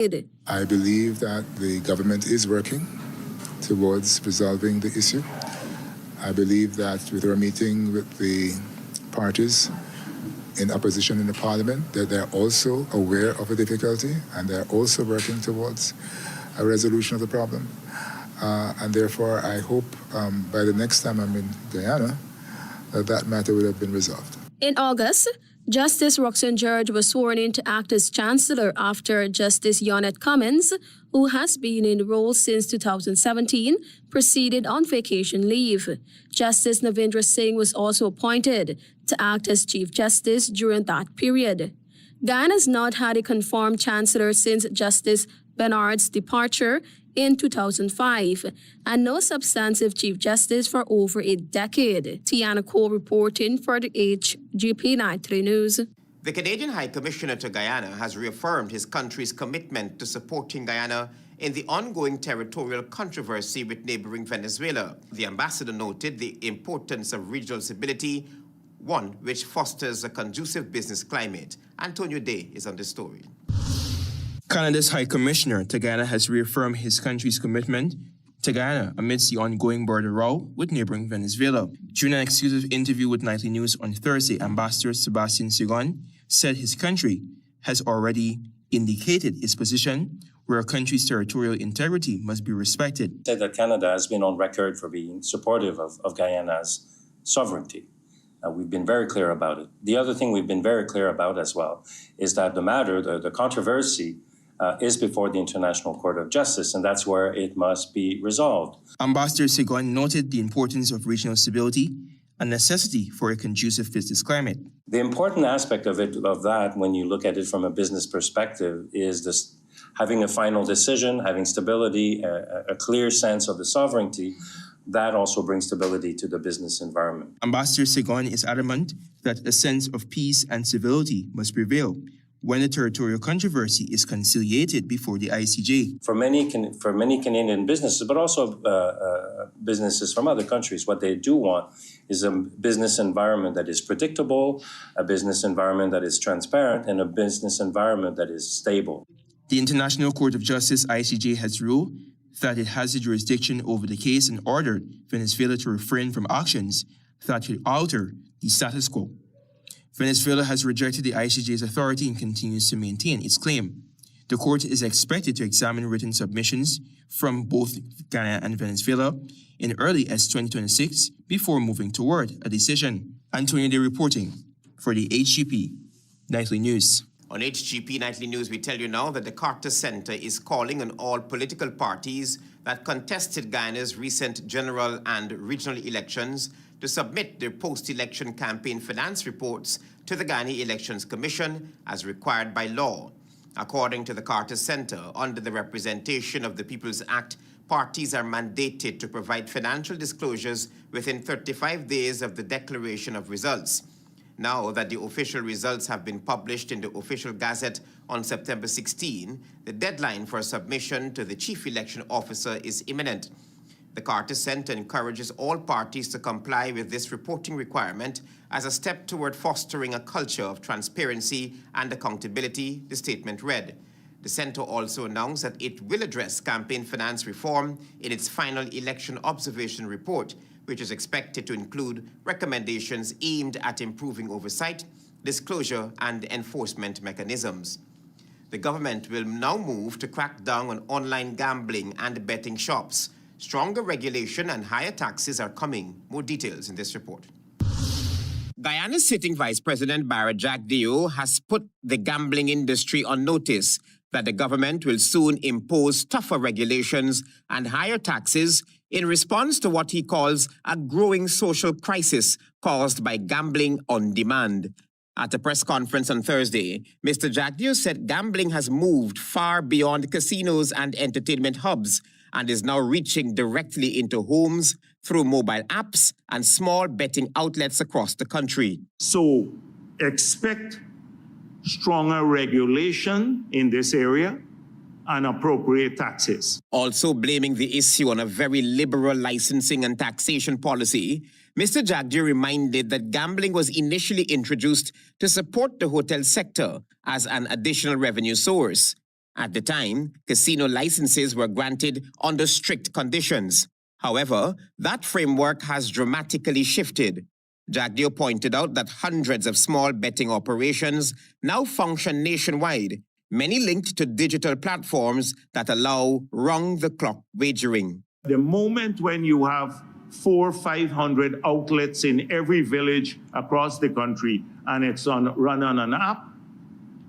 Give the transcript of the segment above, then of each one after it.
I believe that the government is working towards resolving the issue. I believe that with our meeting with the parties in opposition in the parliament, that they're also aware of the difficulty and they're also working towards a resolution of the problem. And therefore, I hope by the next time I'm in Guyana, that matter will have been resolved. In August, Justice Roxanne George was sworn in to act as Chancellor after Justice Yonette Cummins, who has been in the role since 2017, proceeded on vacation leave. Justice Navindra Singh was also appointed to act as Chief Justice during that period. Guyana has not had a confirmed Chancellor since Justice Bernard's departure in 2005, and no substantive Chief Justice for over a decade. Tiana Cole reporting for the HGP Nightly News. The Canadian High Commissioner to Guyana has reaffirmed his country's commitment to supporting Guyana in the ongoing territorial controversy with neighboring Venezuela. The ambassador noted the importance of regional stability, one which fosters a conducive business climate. Antonio Day is on the story. Canada's High Commissioner to Guyana has reaffirmed his country's commitment to Guyana amidst the ongoing border row with neighboring Venezuela. During an exclusive interview with Nightly News on Thursday, Ambassador Sebastian Segon said his country has already indicated its position where a country's territorial integrity must be respected. Said that Canada has been on record for being supportive of Guyana's sovereignty. We've been very clear about it. The other thing we've been very clear about as well is that the matter, the controversy, is before the International Court of Justice, and that's where it must be resolved. Ambassador Segon noted the importance of regional stability and necessity for a conducive business climate. The important aspect of that, when you look at it from a business perspective, is this having a final decision, having stability, a clear sense of the sovereignty. That also brings stability to the business environment. Ambassador Segon is adamant that a sense of peace and civility must prevail when the territorial controversy is conciliated before the ICJ. For many Canadian businesses, but also businesses from other countries, what they do want is a business environment that is predictable, a business environment that is transparent, and a business environment that is stable. The International Court of Justice, ICJ, has ruled that it has the jurisdiction over the case and ordered Venezuela to refrain from actions that could alter the status quo. Venezuela has rejected the ICJ's authority and continues to maintain its claim. The court is expected to examine written submissions from both Guyana and Venezuela in early as 2026 before moving toward a decision. Antonio Day reporting for the HGP Nightly News. On HGP Nightly News, we tell you now that the Carter Center is calling on all political parties that contested Guyana's recent general and regional elections to submit their post-election campaign finance reports to the Guyana Elections Commission as required by law. According to the Carter Center, under the Representation of the People's Act, parties are mandated to provide financial disclosures within 35 days of the declaration of results. Now that the official results have been published in the official gazette on September 16, the deadline for submission to the Chief Election Officer is imminent. The Carter Center encourages all parties to comply with this reporting requirement as a step toward fostering a culture of transparency and accountability, the statement read. The center also announced that it will address campaign finance reform in its final election observation report, which is expected to include recommendations aimed at improving oversight, disclosure, and enforcement mechanisms. The government will now move to crack down on online gambling and betting shops. Stronger regulation and higher taxes are coming. More details in this report. Guyana's sitting Vice President Barra JAGDEO has put the gambling industry on notice that the government will soon impose tougher regulations and higher taxes in response to what he calls a growing social crisis caused by gambling on demand. At a press conference on Thursday, Mr. JAGDEO said gambling has moved far beyond casinos and entertainment hubs and is now reaching directly into homes through mobile apps and small betting outlets across the country. So expect stronger regulation in this area and appropriate taxes. Also blaming the issue on a very liberal licensing and taxation policy, Mr. JAGDEO reminded that gambling was initially introduced to support the hotel sector as an additional revenue source. At the time, casino licenses were granted under strict conditions. However, that framework has dramatically shifted. JAGDEO pointed out that hundreds of small betting operations now function nationwide, many linked to digital platforms that allow round-the-clock wagering. The moment when you have 400 or 500 outlets in every village across the country and it's run on an app,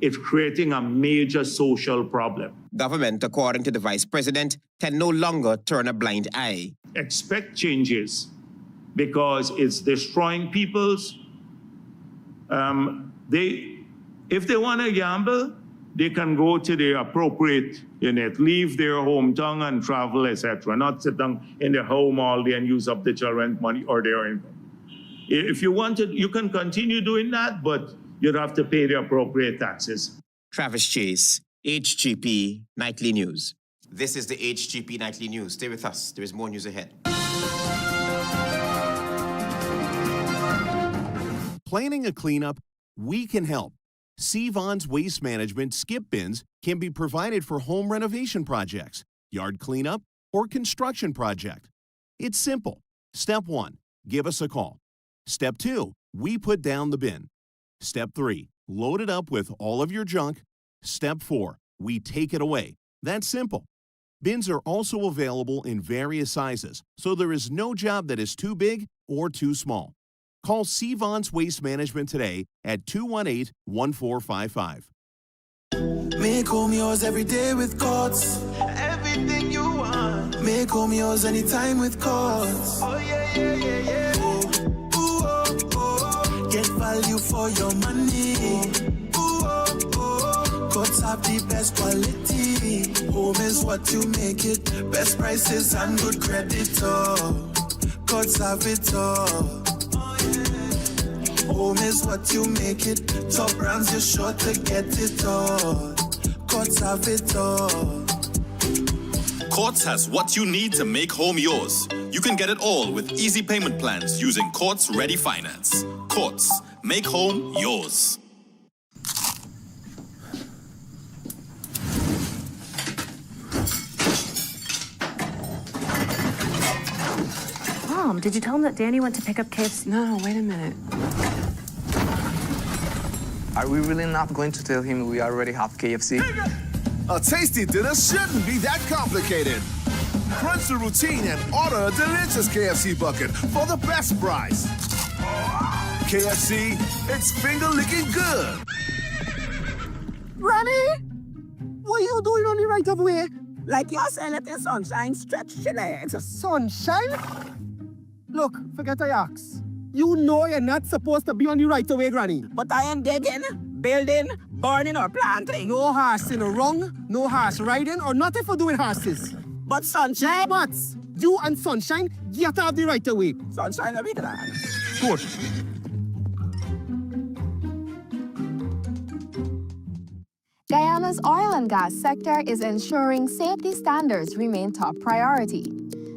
it's creating a major social problem. Government, according to the Vice President, can no longer turn a blind eye. Expect changes because it's destroying people's. If they want to gamble, they can go to the appropriate unit, leave their hometown and travel, etc. Not sit down in their home all day and use up the children's money or their income. If you want it, you can continue doing that, but you'd have to pay the appropriate taxes. Travis Chase, HGP Nightly News. This is the HGP Nightly News. Stay with us. There is more news ahead. Planning a cleanup? We can help. Sevon's Waste Management skip bins can be provided for home renovation projects, yard cleanup, or construction project. It's simple. Step 1, give us a call. Step 2, we put down the bin. Step 3, load it up with all of your junk. Step 4, we take it away. That's simple. Bins are also available in various sizes, so there is no job that is too big or too small. Call Sevon's Waste Management today at 218-1455. Make home yours every day with GOV'T. Everything you want. Make home yours anytime with GOV'T. Oh yeah, yeah, yeah, yeah. Ooh, oh, oh. Get value for your money. Ooh, oh, oh. GOV'T have the best quality. Home is what you make it. Best prices and good credit. Oh, GOV'T have it all. Home is what you make it. Top brands, you're sure to get it all. GOV'T have it all. GOV'T has what you need to make home yours. You can get it all with easy payment plans using GOV'T's Ready Finance. GOV'T, make home yours. Mom, did you tell him that Danny went to pick up KFC? No, wait a minute. Are we really not going to tell him we already have KFC? A tasty dinner shouldn't be that complicated. Crunch the routine and order a delicious KFC bucket for the best price. KFC, it's finger-licking good. Granny, what are you doing on the right of way? Like you're saying that the sunshine stretched your legs. Sunshine? Look, forget I ask. You know you're not supposed to be on the right of way, Granny. But I am digging, building, burning, or planting. No horsing wrong, no horse riding, or nothing for doing horses. But Sunshine? But you and Sunshine get out of the right of way. Sunshine, I'll be glad. Good. Guyana's oil and gas sector is ensuring safety standards remain top priority.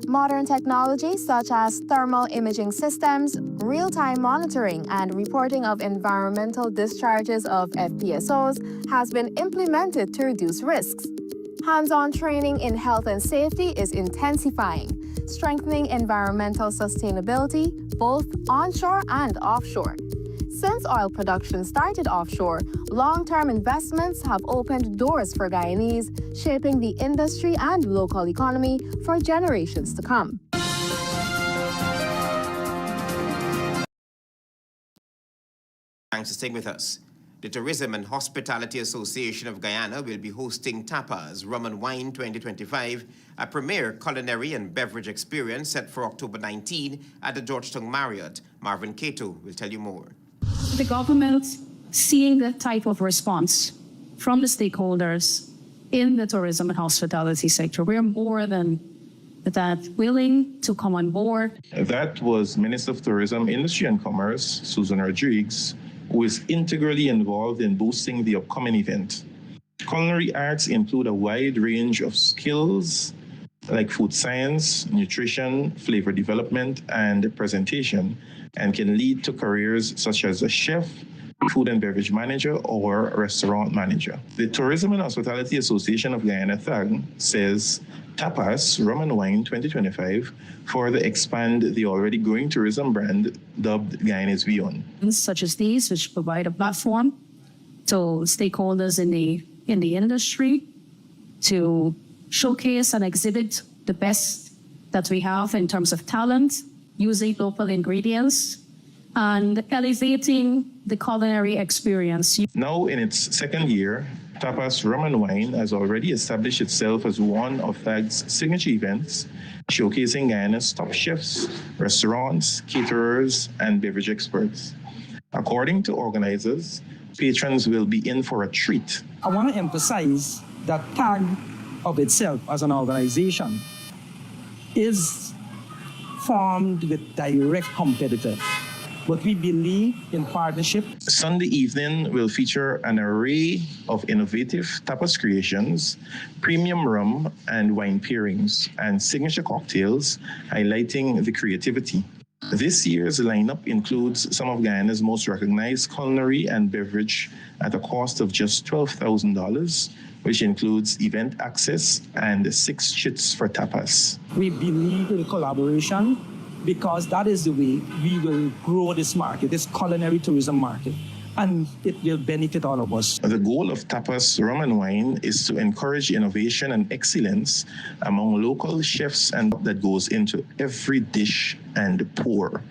Modern technology such as thermal imaging systems, real-time monitoring, and reporting of environmental discharges of FPSOs has been implemented to reduce risks. Hands-on training in health and safety is intensifying, strengthening environmental sustainability both onshore and offshore. Since oil production started offshore, long-term investments have opened doors for Guyanese, shaping the industry and local economy for generations to come. Thanks for staying with us. The Tourism and Hospitality Association of Guyana will be hosting Tapas Rum and Wine 2025, a premier culinary and beverage experience set for October 19 at the Georgetown Marriott. Marvin CHATEAU will tell you more. The government, seeing that type of response from the stakeholders in the tourism and hospitality sector, we're more than that willing to come on board. That was Minister of Tourism, Industry and Commerce, Susan Rodriguez, who is integrally involved in boosting the upcoming event. Culinary arts include a wide range of skills like food science, nutrition, flavor development, and presentation, and can lead to careers such as a chef, food and beverage manager, or restaurant manager. The Tourism and Hospitality Association of Guyana, THAG, says Tapas Rum and Wine 2025 further expand the already growing tourism brand dubbed Guyana's Beyond. Such as these, which provide a platform to stakeholders in the industry to showcase and exhibit the best that we have in terms of talent, using local ingredients, and elevating the culinary experience. Now in its second year, Tapas Rum and Wine has already established itself as one of THAG's signature events, showcasing Guyana's top chefs, restaurants, caterers, and beverage experts. According to organizers, patrons will be in for a treat. I want to emphasize that TAG of itself as an organization is formed with direct competitors. But we believe in partnership. Sunday evening will feature an array of innovative tapas creations, premium rum and wine pairings, and signature cocktails, highlighting the creativity. This year's lineup includes some of Guyana's most recognized culinary and beverage at a cost of just $12,000, which includes event access and 6 chits for tapas. We believe in collaboration because that is the way we will grow this market, this culinary tourism market, and it will benefit all of us. The goal of Tapas Rum and Wine is to encourage innovation and excellence among local chefs, and that goes into every dish and pour.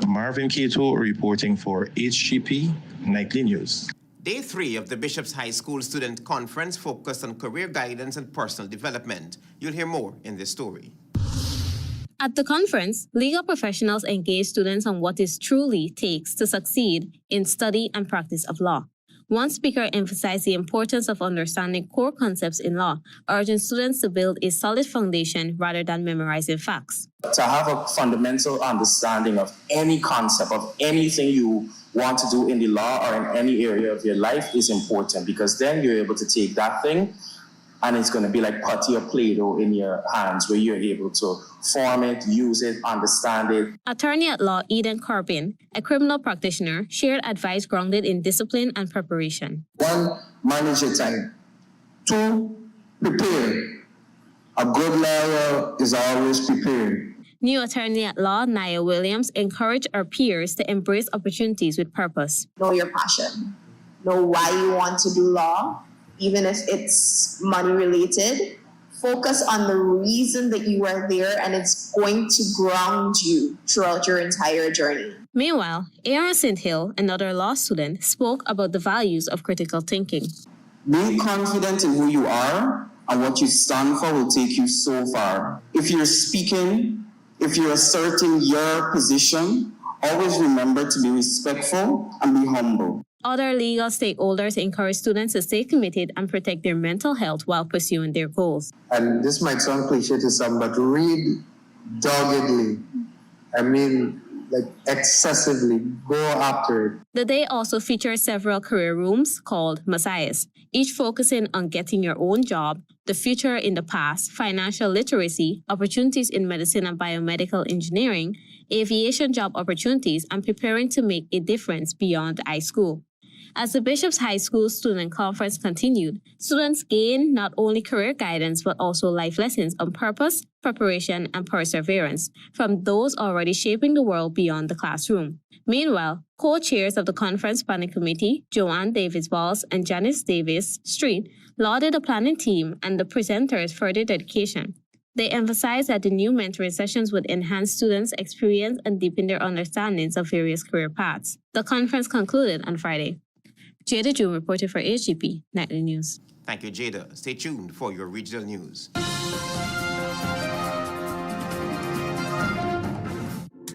Marvin Cato reporting for HGP Nightly News. Day 3 of the Bishop's High School Student Conference focused on career guidance and personal development. You'll hear more in this story. At the conference, legal professionals engage students on what it truly takes to succeed in study and practice of law. One speaker emphasized the importance of understanding core concepts in law, urging students to build a solid foundation rather than memorizing facts. To have a fundamental understanding of any concept, of anything you want to do in the law or in any area of your life is important, because then you're able to take that thing and it's going to be like putty or Play-Doh in your hands, where you're able to form it, use it, understand it. Attorney at law Eden Corbin, a criminal practitioner, shared advice grounded in discipline and preparation. 1, manage your time. 2, prepare. A good lawyer is always prepared. New attorney at law Nia Williams encouraged her peers to embrace opportunities with purpose. Know your passion. Know why you want to do law, even if it's money related. Focus on the reason that you are there, and it's going to ground you throughout your entire journey. Meanwhile, Aaron St. Hill, another law student, spoke about the values of critical thinking. Being confident in who you are and what you stand for will take you so far. If you're speaking, if you're asserting your position, always remember to be respectful and be humble. Other legal stakeholders encourage students to stay committed and protect their mental health while pursuing their goals. And this might sound cliche to some, but read doggedly. I mean, like excessively. Go after it. The day also features several career rooms called Messiahs, each focusing on getting your own job, the future in the past, financial literacy, opportunities in medicine and biomedical engineering, aviation job opportunities, and preparing to make a difference beyond high school. As the Bishop's High School Student Conference continued, students gained not only career guidance but also life lessons on purpose, preparation, and perseverance from those already shaping the world beyond the classroom. Meanwhile, co-chairs of the conference planning committee, Joanne Davis-Balls and Janice Davis-Street, lauded the planning team and the presenters for their dedication. They emphasized that the new mentoring sessions would enhance students' experience and deepen their understandings of various career paths. The conference concluded on Friday. Jada June reported for HGP Nightly News. Thank you, Jada. Stay tuned for your regional news.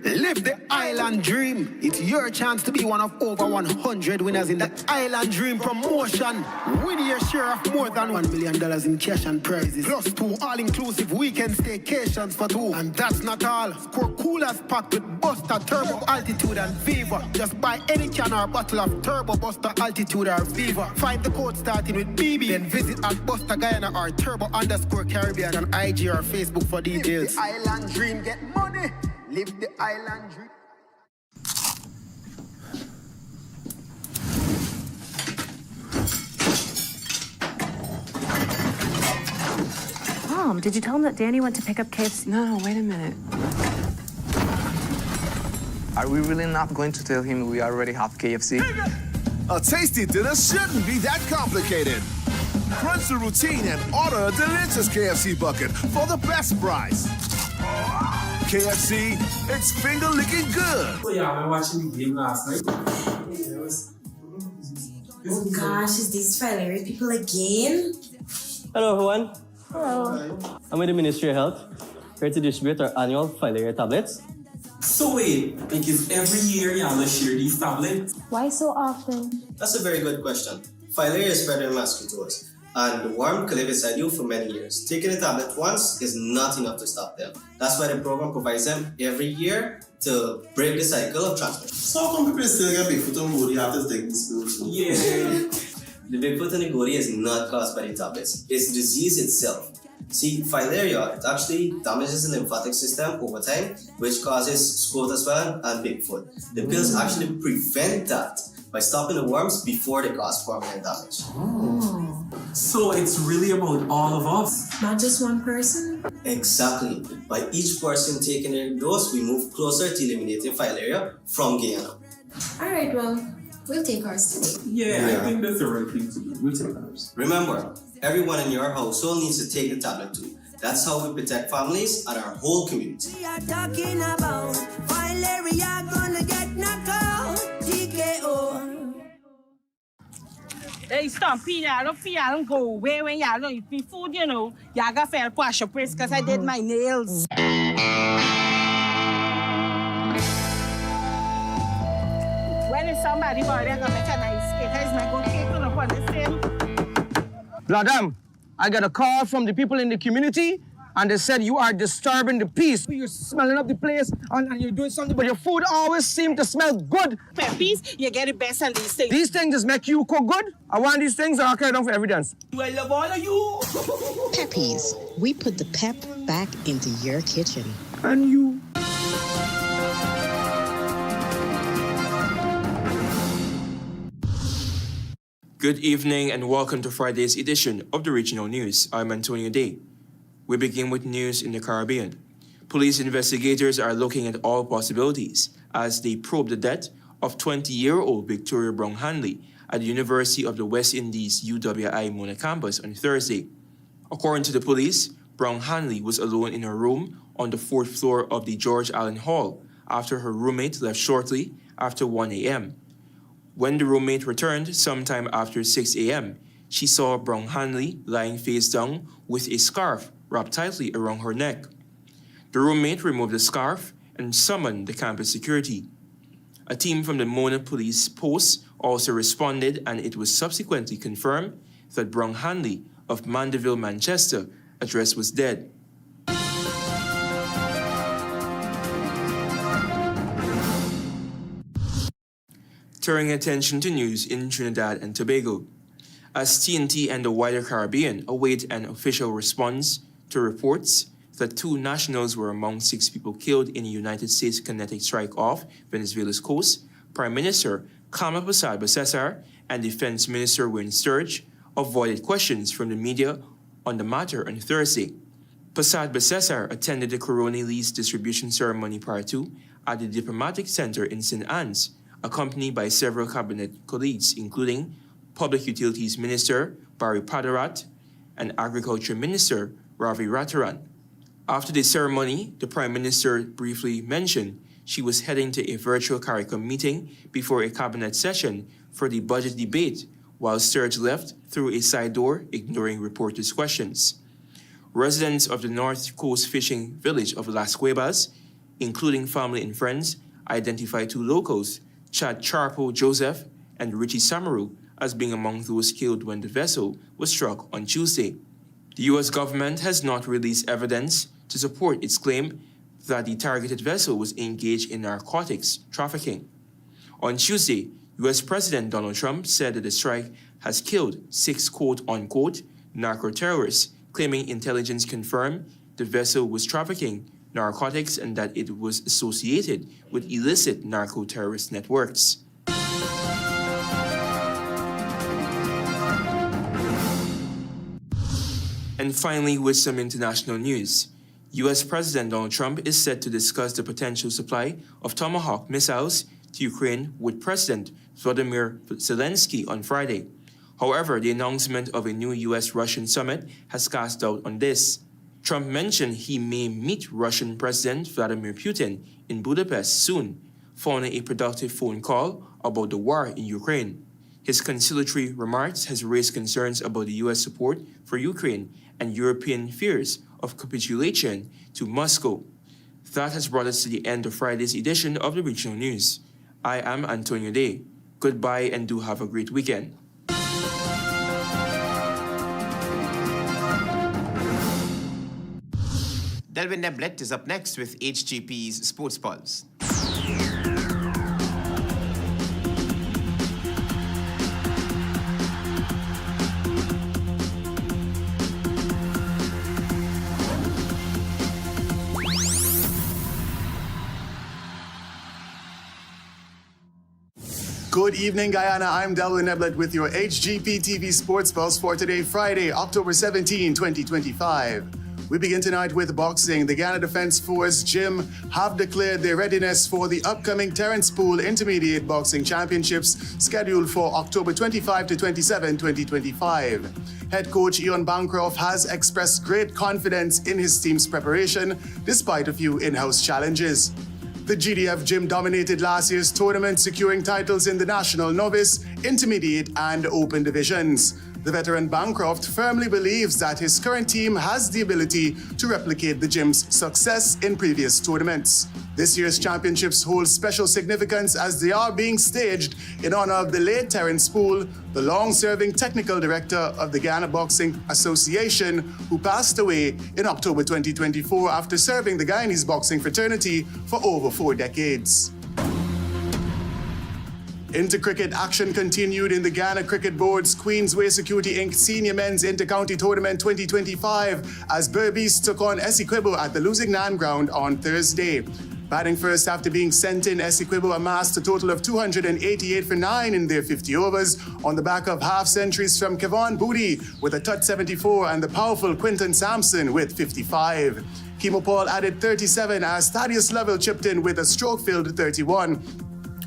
Live the island dream. It's your chance to be one of over 100 winners in the Island Dream promotion. Win your share of more than $1 million in cash and prizes. Plus 2 all-inclusive weekend staycations for 2. And that's not all. Score coolers packed with Buster, Turbo, Altitude, and Viva. Just buy any can or bottle of Turbo, Buster, Altitude, or Viva. Find the code starting with BB. Then visit at Buster Guyana or Turbo_Caribbean on IG or Facebook for details. Live the island dream, get money. Live the island dream. Mom, did you tell him that Danny went to pick up KFC? No, wait a minute. Are we really not going to tell him we already have KFC? A tasty dinner shouldn't be that complicated. Crunch the routine and order a delicious KFC bucket for the best price. KFC, it's finger-licking good. So yeah, I was watching the game last night. Oh gosh, is these Valerie people again? Hello everyone. Hello. I'm with the Ministry of Health, here to distribute our annual Filaria tablets. So wait, because every year you have to share these tablets? Why so often? That's a very good question. Filaria is spread in mosquitoes, and the worm can live inside you for many years. Taking a tablet once is not enough to stop them. That's why the program provides them every year to break the cycle of transmission. So how come people still get Bigfoot and Goody after taking this pills? Yeah. The Bigfoot and the Goody is not caused by the tablets. It's the disease itself. See, filaria, it actually damages the lymphatic system over time, which causes scrotal swelling and Bigfoot. The pills actually prevent that by stopping the worms before they cause permanent damage. Oh. So it's really about all of us? Not just one person? Exactly. By each person taking their dose, we move closer to eliminating filaria from Guyana. Alright, well, we'll take ours today. Yeah, I think that's the right thing to do. We'll take ours. Remember, everyone in your household needs to take the tablet too. That's how we protect families and our whole community. We are talking about filaria gonna get knocked out. GKO. Hey, stop, I don't feel I don't go away when y'all don't eat me food, you know. Y'all got fair wash your place because I did my nails. When is somebody about there gonna make a nice cake? Is my good cake on upon the same? Bladam, I got a call from the people in the community and they said you are disturbing the peace. You're smelling up the place and you're doing something, but your food always seems to smell good. Peppies, you get the best on these things. These things just make you cook good. I want these things and I'll carry them for evidence. I love all of you. Peppies, we put the pep back into your kitchen. And you. Good evening and welcome to Friday's edition of the Regional News. I'm Antonio Day. We begin with news in the Caribbean. Police investigators are looking at all possibilities as they probe the death of 20-year-old Victoria Brown-Hanley at the University of the West Indies UWI Mona campus on Thursday. According to the police, Brown-Hanley was alone in her room on the 4th floor of the George Allen Hall after her roommate left shortly after 1 a.m. When the roommate returned sometime after 6 a.m., she saw Brown-Hanley lying face down with a scarf wrapped tightly around her neck. The roommate removed the scarf and summoned the campus security. A team from the Mona Police Post also responded, and it was subsequently confirmed that Brown-Hanley of Mandeville, Manchester, address was dead. Turning attention to news in Trinidad and Tobago, as TNT and the wider Caribbean await an official response to reports that 2 nationals were among 6 people killed in a United States kinetic strike off Venezuela's coast, Prime Minister Kama Persad-Becesar and Defense Minister Wayne Sturge avoided questions from the media on the matter on Thursday. Persad-Becesar attended the Coronelli's distribution ceremony prior to at the Diplomatic Center in St. Anne's, accompanied by several cabinet colleagues, including Public Utilities Minister Barry Padarat and Agriculture Minister Ravi Rataran. After the ceremony, the Prime Minister briefly mentioned she was heading to a virtual CARICOM meeting before a cabinet session for the budget debate, while Sturge left through a side door, ignoring reporters' questions. Residents of the North Coast fishing village of Las Cuevas, including family and friends, identified 2 locals, Chad Charpo Joseph and Richie Samaru, as being among those killed when the vessel was struck on Tuesday. The U.S. government has not released evidence to support its claim that the targeted vessel was engaged in narcotics trafficking. On Tuesday, U.S. President Donald Trump said that the strike has killed 6 quote-unquote narco-terrorists, claiming intelligence confirmed the vessel was trafficking narcotics and that it was associated with illicit narco-terrorist networks. And finally, with some international news. U.S. President Donald Trump is set to discuss the potential supply of Tomahawk missiles to Ukraine with President Volodymyr Zelensky on Friday. However, the announcement of a new U.S.-Russian summit has cast doubt on this. Trump mentioned he may meet Russian President Vladimir Putin in Budapest soon, following a productive phone call about the war in Ukraine. His conciliatory remarks has raised concerns about the U.S. support for Ukraine and European fears of capitulation to Moscow. That has brought us to the end of Friday's edition of the Regional News. I am Antonio Day. Goodbye and do have a great weekend. Delvin Neblet is up next with HGP's Sports Pulse. Good evening, Guyana. I'm Delvin Neblet with your HGP TV Sports Pulse for today, Friday, October 17, 2025. We begin tonight with boxing. The Ghana Defence Force Gym have declared their readiness for the upcoming Terence Pool Intermediate Boxing Championships scheduled for October 25 to 27, 2025. Head coach Ian Bancroft has expressed great confidence in his team's preparation despite a few in-house challenges. The GDF Gym dominated last year's tournament, securing titles in the National Novice, Intermediate and Open divisions. The veteran Bancroft firmly believes that his current team has the ability to replicate the gym's success in previous tournaments. This year's championships hold special significance as they are being staged in honor of the late Terence Pool, the long-serving technical director of the Ghana Boxing Association, who passed away in October 2024 after serving the Guyanese boxing fraternity for over 4 decades. Inter-cricket action continued in the Ghana Cricket Board's Queensway Security Inc. Senior Men's Inter-County Tournament 2025 as Berbice took on Essequibo at the Lusignan ground on Thursday. Batting first after being sent in, Essequibo amassed a total of 288 for 9 in their 50 overs on the back of half-centuries from Kevon Booty with a touch 74 and the powerful Quinton Sampson with 55. Kimo Paul added 37 as Thaddeus Lovell chipped in with a stroke-filled 31.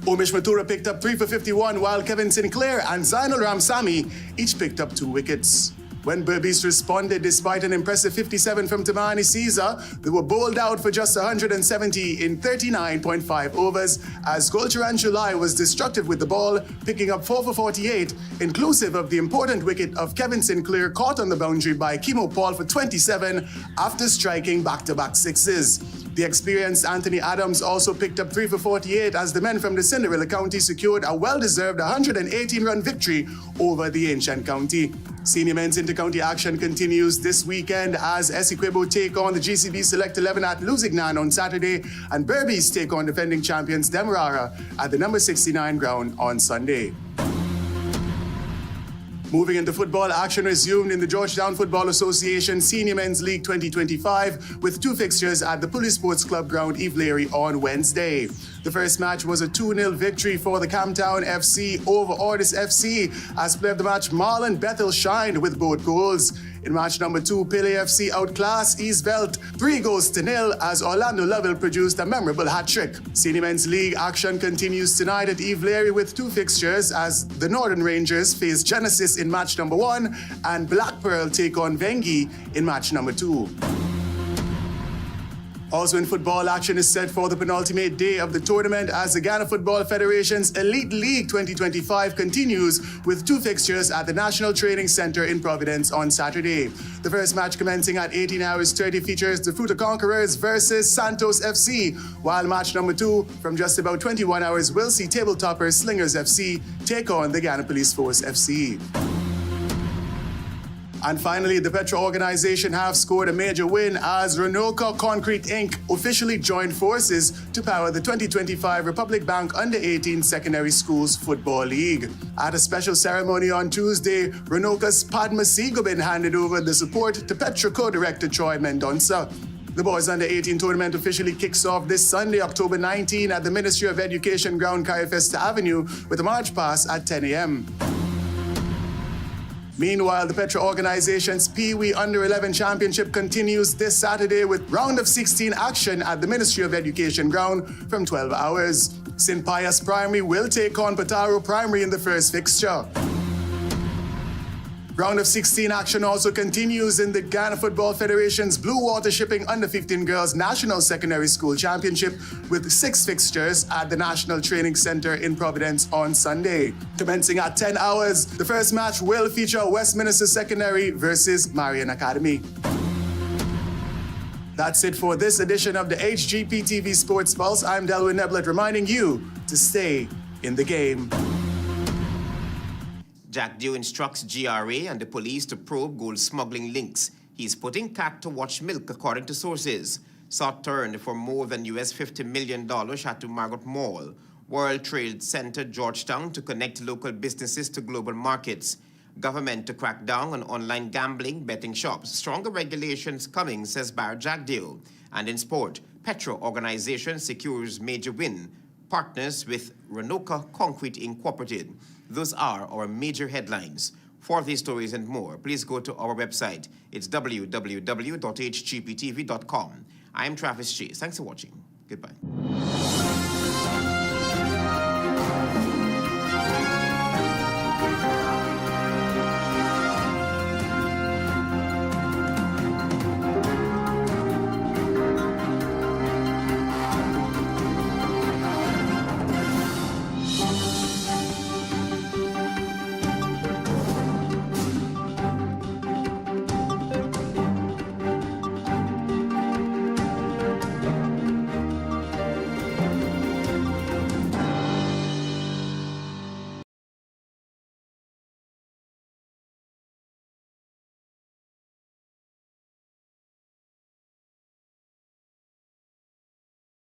Omish Matura picked up 3 for 51, while Kevin Sinclair and Zainul Ramsamy each picked up 2 wickets. When Berbice responded despite an impressive 57 from Tamani Caesar, they were bowled out for just 170 in 39.5 overs as Gulcharan Chulai was destructive with the ball, picking up 4 for 48, inclusive of the important wicket of Kevin Sinclair caught on the boundary by Kimo Paul for 27 after striking back-to-back sixes. The experienced Anthony Adams also picked up 3 for 48 as the men from the Cinderella County secured a well-deserved 118-run victory over the ancient county. Senior men's inter-county action continues this weekend as Essequibo take on the GCB Select 11 at Lusignan on Saturday and Berbice take on defending champions Demerara at the number 69 ground on Sunday. Moving into football, action resumed in the Georgetown Football Association Senior Men's League 2025 with 2 fixtures at the Police Sports Club ground Eve Leary on Wednesday. The first match was a 2-0 victory for the Camptown FC over Ordis FC as player of the match Marlon Bethel shined with both goals. In match number 2, Pele FC outclassed East Velt 3-0 as Orlando Lovell produced a memorable hat-trick. Senior Men's League action continues tonight at Eve Leary with 2 fixtures as the Northern Rangers face Genesis in match number 1 and Black Pearl take on Vengi in match number 2. Also in football, action is set for the penultimate day of the tournament as the Ghana Football Federation's Elite League 2025 continues with 2 fixtures at the National Training Center in Providence on Saturday. The first match commencing at 18 hours 30 features the Fruta Conquerors versus Santos FC, while match number 2 from just about 21 hours will see tabletopper Slingers FC take on the Ghana Police Force FC. And finally, the PETRA organization have scored a major win as RONOCA Concrete Inc. officially joined forces to power the 2025 Republic Bank Under-18 Secondary Schools Football League. At a special ceremony on Tuesday, RONOCA's Padma Sigobin handed over the support to PETRA co-director Troy Mendonca. The Boys Under-18 tournament officially kicks off this Sunday, October 19 at the Ministry of Education ground Carifesta Avenue with a march past at 10 a.m. Meanwhile, the PETRA organization's Pee Wee Under-11 Championship continues this Saturday with round of 16 action at the Ministry of Education ground from 12 hours. St. Pius Primary will take on PETRA Primary in the first fixture. Round of 16 action also continues in the Ghana Football Federation's Blue Water Shipping Under-15 Girls National Secondary School Championship with 6 fixtures at the National Training Center in Providence on Sunday. Commencing at 10 hours, the first match will feature Westminster Secondary versus Marian Academy. That's it for this edition of the HGP TV Sports Pulse. I'm Delwyn Neblett reminding you to stay in the game. JAGDEO instructs GRA and the police to probe gold smuggling links. He's putting cat to watch milk, according to sources. Sought turned for more than US $50 million CHATEAU MARGOT Mall, World Trade Center, Georgetown, to connect local businesses to global markets. Government to crack down on online gambling, betting shops. Stronger regulations coming, says Bar JAGDEO. And in sport, PETRA organization secures major win. Partners with RONOCA Concrete Incorporated. Those are our major headlines. For these stories and more, please go to our website. It's www.hgptv.com. I'm Travis Chase. Thanks for watching. Goodbye.